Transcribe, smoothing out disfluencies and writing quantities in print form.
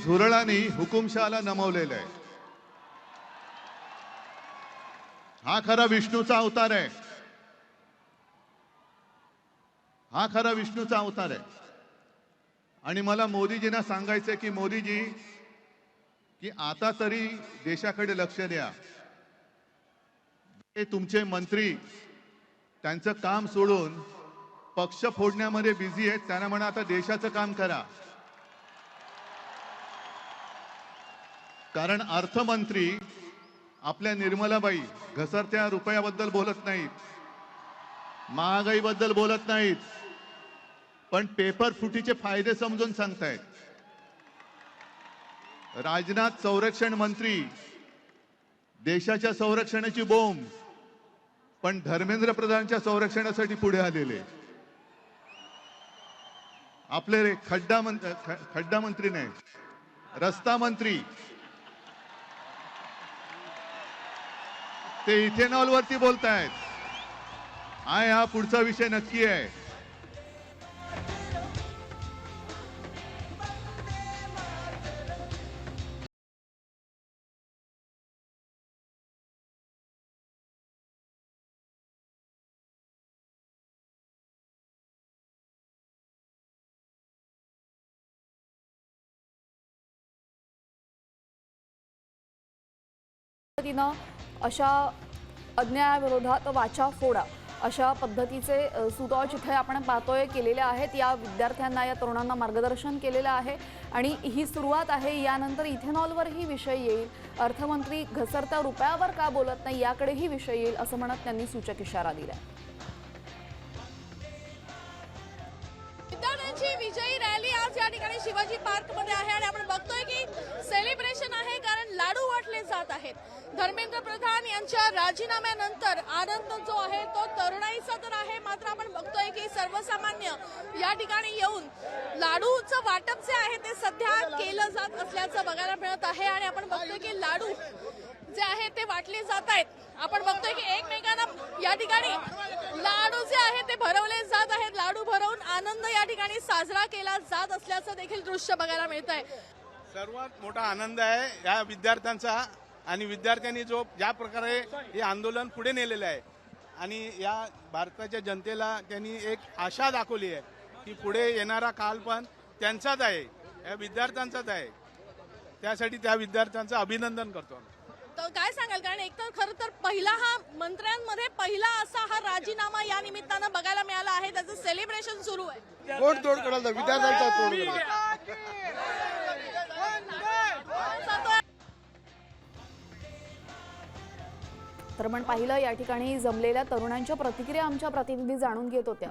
झुरळांनी हुकुमशहाला नमवलेलं आहे। हा खरा विष्णूचा अवतार आहे, हा खरा विष्णूचा अवतार आहे। आणि मला मोदीजींना सांगायचंय की मोदीजी की आता तरी देशाकडे लक्ष द्या। हे तुमचे मंत्री त्यांचं काम सोडून पक्ष फोडण्यामध्ये बिझी आहेत, त्यांना म्हणा आता देशाचं काम करा। कारण अर्थमंत्री आपल्या निर्मलाबाई घसरत्या रुपयाबद्दल बोलत नाहीत, महागाईबद्दल बोलत नाहीत, पण पेपर फुटीचे फायदे समजून सांगतायत। राजनाथ संरक्षण मंत्री देशाच्या संरक्षणाची बोंब, पण धर्मेंद्र प्रधानच्या संरक्षणासाठी पुढे आलेले। आपले खड्डा मंत्री नाही, रस्ता मंत्री ते इथेनॉल वरती बोलतायत। हा पुढचा विषय नक्की आहे। अशा अन्यायाविरोधात वाचा फोडा अशा पद्धतीचे सुतोवाच जिथे आपण पाहतोय केलेले आहेत। या विद्यार्थ्यांना या तरुणांना मार्गदर्शन केलेलं आहे आणि ही सुरुवात आहे। यानंतर इथेनॉलवरही विषय येईल, अर्थमंत्री घसरत्या रुपयावर का बोलत नाही याकडेही विषय येईल असं म्हणत त्यांनी सूचक इशारा दिला। विद्यार्थ्यांची विजयी रॅली आज या ठिकाणी शिवाजी पार्क मध्ये आहे आणि आपण बघतोय की सेलिब्रेशन आहे, कारण लाडू वाटले जात आहेत। धर्मेंद्र प्रधान यांच्या राजीनाम्यानंतर आनंद जो आहे तो तरुणाईचा तर आहे, मात्र आपण बघतोय की सर्वसामान्य या ठिकाणी येऊन लाडूचं वाटप जे आहे ते सध्या केलं जात असल्याचं बघायला मिळत आहे। आणि आपण बघतोय की लाडू जे आहे ते वाटले जात आहेत। आपण बघतोय की एकमेकांना या ठिकाणी लाडू जे आहे ते भरवले जात आहेत। लाडू भरवून आनंद या ठिकाणी साजरा केला जात असल्याचं देखील दृश्य बघायला मिळत आहे। सर्वात मोठा आनंद आहे या विद्यार्थ्यांचा आणि विद्यार्थ्यांनी जो ज्या प्रकारे हे आंदोलन पुढे नेलेलं आहे आणि या भारताच्या जनतेला त्यांनी एक आशा दाखवली आहे की पुढे येणारा काल पण त्यांचाच आहे, या विद्यार्थ्यांचाच आहे। त्यासाठी त्या विद्यार्थ्यांचं अभिनंदन करतो। तर काय सांगाल, कारण एकतर खरं तर पहिला हा मंत्र्यांमध्ये पहिला असा हा राजीनामा या निमित्तानं बघायला मिळाला आहे, त्याचं सेलिब्रेशन सुरू आहे। तोड करायला विद्यार्थ्यांचा तोड तर आपण पाहिलं या ठिकाणी जमलेल्या तरुणांच्या प्रतिक्रिया आमच्या प्रतिनिधी जाणून घेत होत्या।